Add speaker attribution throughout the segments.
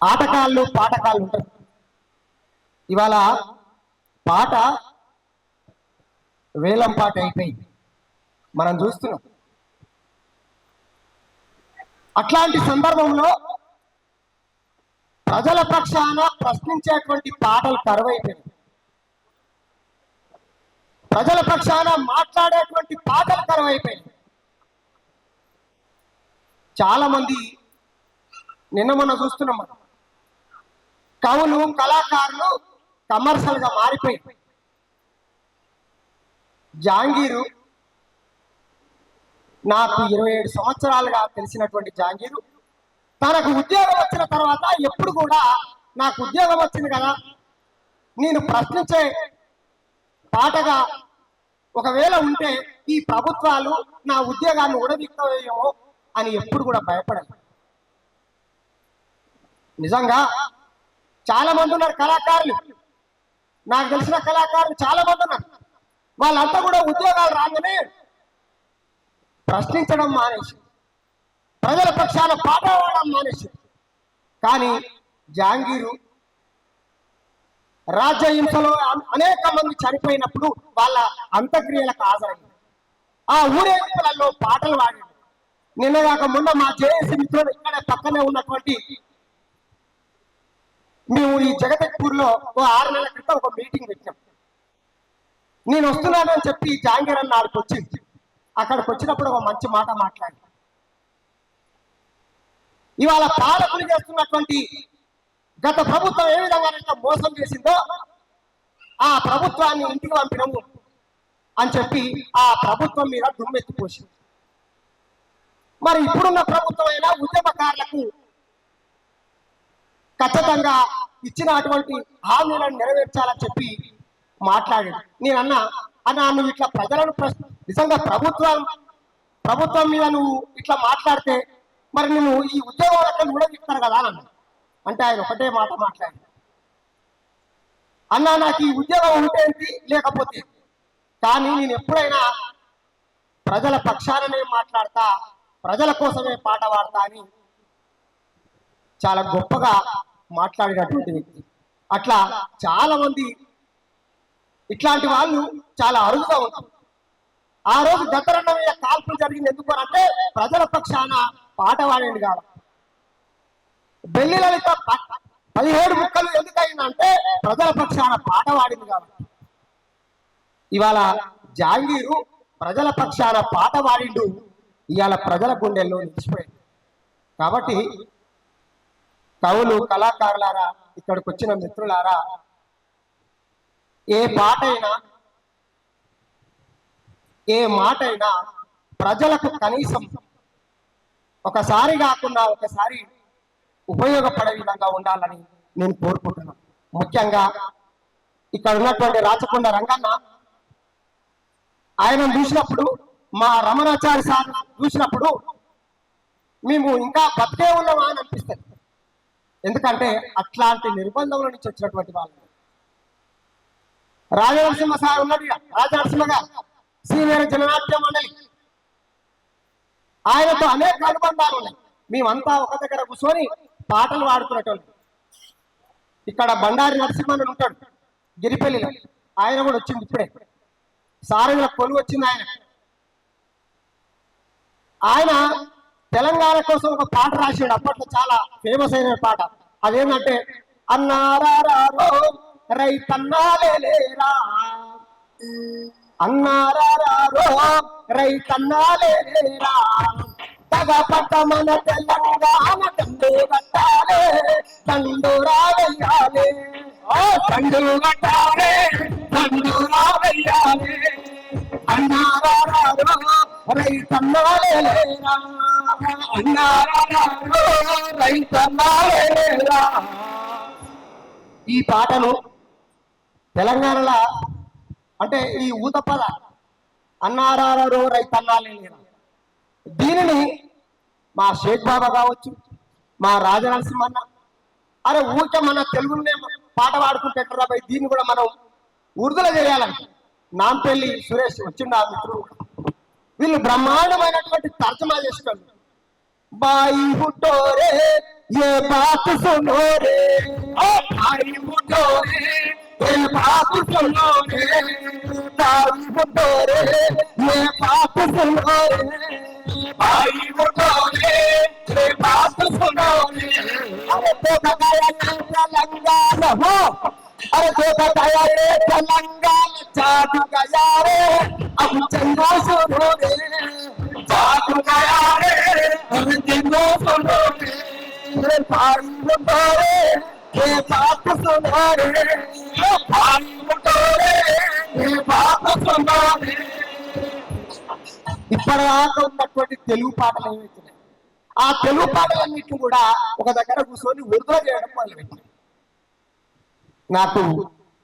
Speaker 1: ఆటకాళ్ళు పాటకాళ్ళు ఉంటారు. ఇవాళ పాట వేలం పాట అయిపోయింది, మనం చూస్తున్నాం. అట్లాంటి సందర్భంలో ప్రజల పక్షాన ప్రశ్నించేటువంటి పాటలు కరువైపోయింది. ప్రజల పక్షాన మాట్లాడేటువంటి పాటలు కరువైపోయింది. చాలా మంది నిన్న మొన్న చూస్తున్నాం మనం, కవులు కళాకారులు కమర్షియల్ గా మారిపోయింది. జాంగీరు నాకు 27 సంవత్సరాలుగా తెలిసినటువంటి జాంగీరు తనకు ఉద్యోగం వచ్చిన తర్వాత ఎప్పుడు కూడా నాకు ఉద్యోగం వచ్చింది కదా, నేను ప్రశ్నించే పాటగా ఒకవేళ ఉంటే ఈ ప్రభుత్వాలు నా ఉద్యోగాన్ని ఉడదీస్తాయేమో అని ఎప్పుడు కూడా భయపడాలి. నిజంగా చాలా మంది ఉన్నారు కళాకారులు, నాకు తెలిసిన కళాకారులు చాలా మంది ఉన్నారు. వాళ్ళంతా కూడా ఉద్యోగాలు రాగానే ప్రశ్నించడం మానేసి ప్రజల పక్షాన పాట పాడడం మానేసి, కానీ జాంగీరు రాజ్యహింసలో అనేక మంది చనిపోయినప్పుడు వాళ్ళ అంత్యక్రియలకు హాజరైంది. ఆ ఊరేగింపులలో పాటలు పాడాడు. నిన్నగాక మొన్న మా జేఏసీ మిత్రులు ఇక్కడ పక్కనే ఉన్నటువంటి మేము ఈ జగదక్పూర్లో 6 నెలల క్రితం ఒక మీటింగ్ పెట్టాం. నేను వస్తున్నానని చెప్పి జాంగీర్ అన్న ఆడికి వచ్చింది. అక్కడికి వచ్చినప్పుడు ఒక మంచి మాట మాట్లాడి, ఇవాళ పాలకులు చేస్తున్నటువంటి గత ప్రభుత్వం ఏ విధంగా మోసం చేసిందో ఆ ప్రభుత్వాన్ని ఇంటికి పంపినము అని చెప్పి ఆ ప్రభుత్వం మీద దుమ్మెత్తిపోసింది. మరి ఇప్పుడున్న ప్రభుత్వం అయినా ఉద్యమకారులకు ఖచ్చితంగా ఇచ్చిన అటువంటి హామీలను నెరవేర్చాలని చెప్పి మాట్లాడాడు. నేనన్నా నువ్వు ఇట్లా ప్రజలను నిజంగా ప్రభుత్వం మీద నువ్వు ఇట్లా మాట్లాడితే మరి నువ్వు ఈ ఉద్యోగాలకు కూడా ఇస్తారు కదా అని అన్నా. అంటే ఆయన ఒకటే మాట మాట్లాడి, అన్నా నాకు ఈ ఉద్యోగం ఉంటేంటి లేకపోతే, కానీ నేను ఎప్పుడైనా ప్రజల పక్షాలనే మాట్లాడతా, ప్రజల కోసమే పాట పాడతా అని చాలా గొప్పగా మాట్లాడినటువంటి వ్యక్తి. అట్లా చాలా మంది ఇట్లాంటి వాళ్ళు చాలా అరుదుగా ఉంటారు. ఆ రోజు గద్దరన్న మీద కాల్పులు జరిగింది ఎందుకు అంటే ప్రజల పక్షాన పాట పాడండి కాబట్టి. బెల్లి లలిత 17 ముక్కలు ఎందుకయిందంటే ప్రజల పక్షాన పాట పాడింది కాబట్టి. ఇవాళ జాంగీరు ప్రజల పక్షాన పాట పాడిండు, ఇవాళ ప్రజల గుండెల్లో నిలిచిపోయింది. కాబట్టి కవులు కళాకారులారా, ఇక్కడికి వచ్చిన మిత్రులారా, ఏ మాటైనా ప్రజలకు కనీసం ఒకసారి కాకుండా ఒకసారి ఉపయోగపడే విధంగా ఉండాలని నేను కోరుకుంటున్నాను. ముఖ్యంగా ఇక్కడ ఉన్నటువంటి రాచకొండ రంగన్న, ఆయన చూసినప్పుడు, మా రమణాచారి సార్ చూసినప్పుడు మేము ఇంకా బతికే ఉన్నామా అని అనిపిస్తుంది. ఎందుకంటే అట్లాంటి నిర్బంధంలో నుంచి వచ్చినటువంటి వాళ్ళు. రాజనరసింహ సార్ ఉన్నాడు, రాజనరసింహ గారు సీనియర్ జననాట్య మండలి, ఆయనతో అనేక అనుబంధాలు ఉన్నాయి. మేమంతా ఒక దగ్గర కూర్చొని పాటలు పాడుకునేటోళ్ళు. ఇక్కడ బండారి నరసింహన్ ఉంటాడు గిరిపల్లిలో, ఆయన కూడా వచ్చింది ఇప్పుడే. సారథుల కొలువు వచ్చింది. ఆయన తెలంగాణ కోసం ఒక పాట రాసాడు, అప్పట్లో చాలా ఫేమస్ అయిన పాట. అదేంటంటే అన్నారారో రైతన్నాలేరా, అన్నారారో రైతన్నాలేరా, తగపట్ట మన తెలంగాణ దండు కట్టాలే, దండోరా వెయ్యాలే, దండు కట్టాలే, దండోరా వెయ్యాలే, అన్నారారో రైతన్నాలేరా, అన్నారారో రైతన్నాలేరా. ఈ పాటను తెలంగాణలో అంటే ఈ ఊత పద అన్నారారో రైతన్నాలేరా, దీనిని మా షేక్ బాబా కావచ్చు, మా రాజనరసింహన్న, అరే ఊరికే మన తెలుగునే పాట పాడుకుంటే ఎక్కడ పోయి దీన్ని కూడా మనం ఉర్దూలో చేయాలని నాంపల్లి సురేష్ వచ్చిండు ఆ మిత్రుడు. వీళ్ళు బ్రహ్మాండమైనటువంటి తర్జమా చేస్తారు. బాయి హుట్టోరే ये बात सुनो रे ओ भाई मुझो रे, ये बात सुनो रे भाई मुझो रे, ये बात सुनो रे भाई मुझो रे, ये बात सुनो रे। अरे तो बताया तेलंगाना हो, अरे तो बताया तेलंगाना जादू गया रे, अब चंदो सुनो रे जादू गया रे, अब चंदो सुनो रे भाई मुझो रे, ये बात सुनो रे भाई मुझो रे, ये बात सुनो रे। ఇప్పటిదాకా ఉన్నటువంటి తెలుగు పాటలు ఏవైతున్నాయి ఆ తెలుగు పాటలన్నింటినీ కూడా ఒక దగ్గర కూర్చొని ఉర్దూ చేయడం మొదలుపెట్టింది. నాకు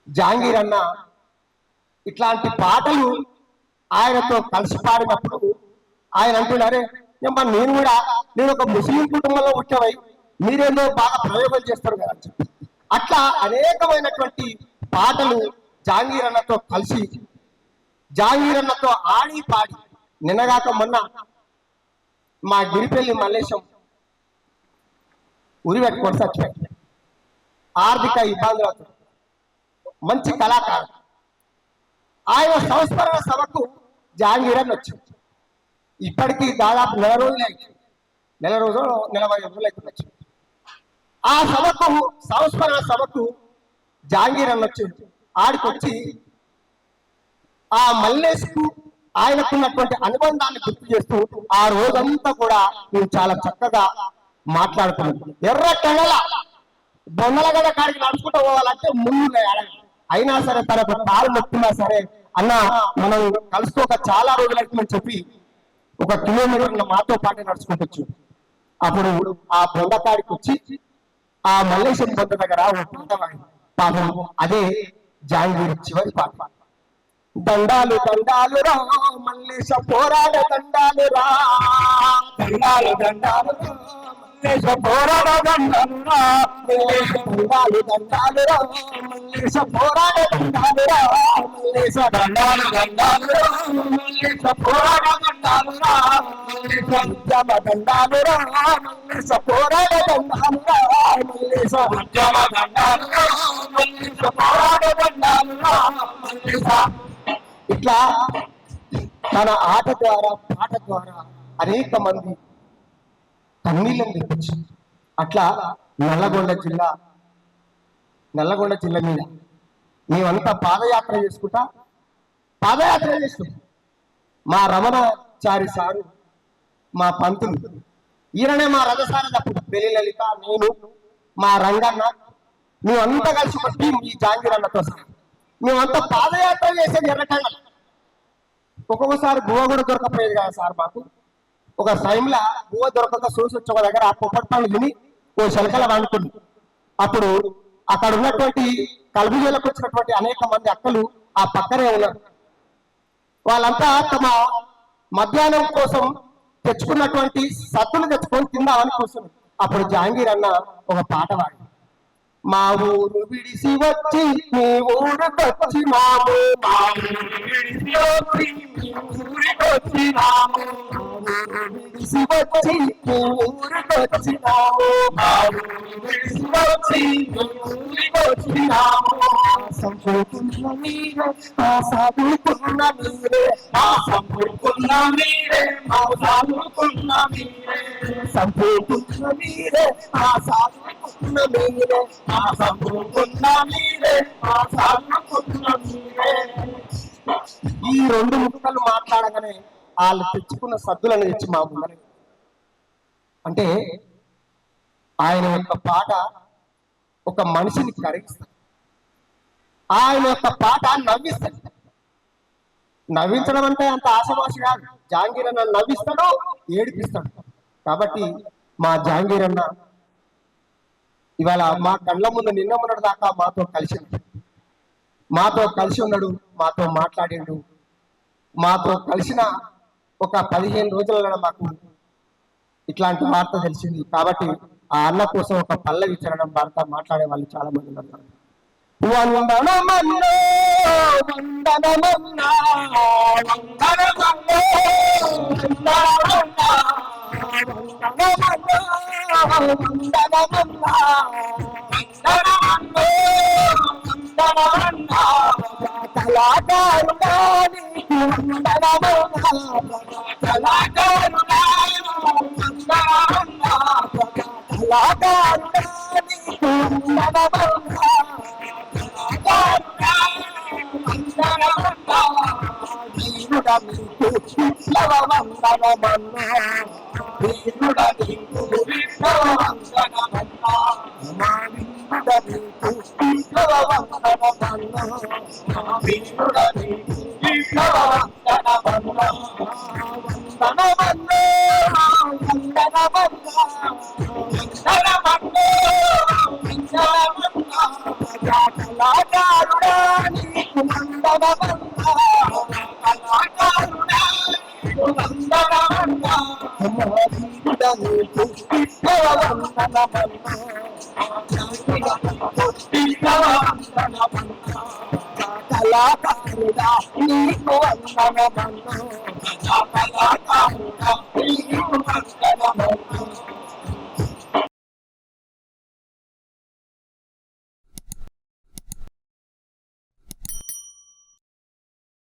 Speaker 1: జాంగీర్ అన్న ఇట్లాంటి పాటలు ఆయనతో కలిసి పాడినప్పుడు ఆయన అంటున్నారే నేను ఒక ముస్లిం కుటుంబంలో వచ్చావై మీరేందో బాగా ప్రయోగాలు చేస్తారు కదా అని చెప్పి అట్లా అనేకమైనటువంటి పాటలు జాంగీర్ అన్నతో కలిసి జాంగీర్ అన్నతో ఆడి పాడి నిన్నగాక మొన్న మా గిరిపల్లి మల్లేశం ఉరి పెట్టుకొని చచ్చిపోయాడు. ఆర్థిక ఇబ్బందులతో మంచి కళాకారుడు. ఆయన సంస్మరణ సభకు జాంగీర్ అని వచ్చింది. ఇప్పటికీ దాదాపు నెల రోజులు 40 రోజులు అయితే వచ్చింది. ఆ సభకు సంస్మరణ సభకు జాంగీర్ అని వచ్చింది. ఆడికొచ్చి ఆ మల్లేష్కు ఆయనకున్నటువంటి అనుబంధాన్ని గుర్తు చేస్తూ ఆ రోజంతా కూడా మేము చాలా చక్కగా మాట్లాడుతున్నాం. ఎర్ర టెంగల బొమ్మలగడ కాడికి నడుచుకుంటూ పోవాలంటే ముందు అయినా సరే తనకు కాలు నొప్పినా సరే అన్న మనం కలుసుకోక చాలా రోజులైతుందని చెప్పి 1 కిలోమీటర్ మాతో పాటే నడుచుకుంటూ అప్పుడు ఆ బొండకాడికి వచ్చి ఆ మల్లేశం బొంద దగ్గర పాపం అదే జాంగీర్ చివరి పాట. దండాలు దండాలు రా మల్లేశ పోరాడ దండాలు రా, దండాలు దండాలు మల్లేశ పోరాడ దండాలు రా, దండాలు దండాలు రా మల్లేశ పోరాడ దండాలు రా, మల్లేశ దండాలు దండాలు రా మల్లేశ పోరాడ దండాలు రా, ఉద్యమ దండాలు రా మల్లేశ పోరాడ దండాలు రా, మల్లేశ ఉద్యమ దండాలు రా మల్లేశ పోరాడ దండాలు రా మల్లేశ. ఇట్లా తన ఆట ద్వారా పాట ద్వారా అనేక మంది కన్నీళ్ళని తెప్పించింది. అట్లా నల్లగొండ జిల్లా మీద మేమంతా పాదయాత్ర చేస్తాం. మా రమణాచారి సారు మా పంతులు ఈయననే మా రథసారి తప్పుడు పెళ్లి లలిత, నేను, మా రంగన్న మేమంతా కలిసి ఒక టీం ఈ జాంగీర్ అన్నతో సార్ మేమంతా పాదయాత్ర చేసేది ఎర్రటంగ. ఒక్కొక్కసారి బువ్వ కూడా దొరకపోయేది కదా సార్ మాకు. ఒక టైంలో బువ్వ దొరకక చూసి వచ్చి ఒక దగ్గర ఆ పొప్పటి పండు తిని ఓ శలకల వండుకుంది. అప్పుడు అక్కడ ఉన్నటువంటి కలుపుజీలకు వచ్చినటువంటి అనేక మంది అక్కలు ఆ పక్కనే ఉన్నారు. వాళ్ళంతా తమ మధ్యాహ్నం కోసం తెచ్చుకున్నటువంటి సత్తులు తెచ్చుకొని తిందామని కూర్చున్నారు. అప్పుడు జాంగీర్ అన్న ఒక పాట పాడి, మా ఊరు విడిసి వచ్చి మీ ఊరికొచ్చినాము, మా ఊరు విడిసి వచ్చి మీ ఊరికొచ్చినాము, విడిసి వచ్చి మీ ఊరికొచ్చినాము, మా ఊరు విడిసి వచ్చి మీ ఊరికొచ్చినాము. సంపూర్ణ మీరే మా సాధుకున్న మీరే, మా సంపూర్ణ మీరే మా సాధుకున్న మీరే, సంపూర్ణ మీరే మా సాధుకున్న మీరే, మా సంపూర్ణ మీరే మా సాధుకున్న మీరే. ఈ 2 ముక్కలు మాట్లాడగానే వాళ్ళు తెచ్చుకున్న సద్దులను తెచ్చి మా ముందర అంటే ఆయన యొక్క పాట ఒక మనిషిని కరిగిస్తుంది. ఆయన యొక్క పాట నవ్విస్తుంది. నవ్వించడం అంటే అంత ఆశమాషి కాదు. జాంగీర్ అన్న నవ్విస్తాడు, ఏడిపిస్తాడు. కాబట్టి మా జాంగీర్ అన్న ఇవాళ మా కళ్ళ ముందు నిన్న మొన్నటి దాకా మాతో కలిసి ఉన్నాడు, మాతో మాట్లాడిండు. మాతో కలిసిన ఒక 15 రోజులలో మాకు ఇట్లాంటి వార్త తెలిసింది. కాబట్టి ఆ అన్న కోసం ఒక పల్లవి చరణం వార్త మాట్లాడే వాళ్ళు చాలా మంది ఉన్నారు. వందనమన్నో వందనమన్నా వందనమన్నో వందనమన్నా కళాకారుడా నీకు వందనమన్నా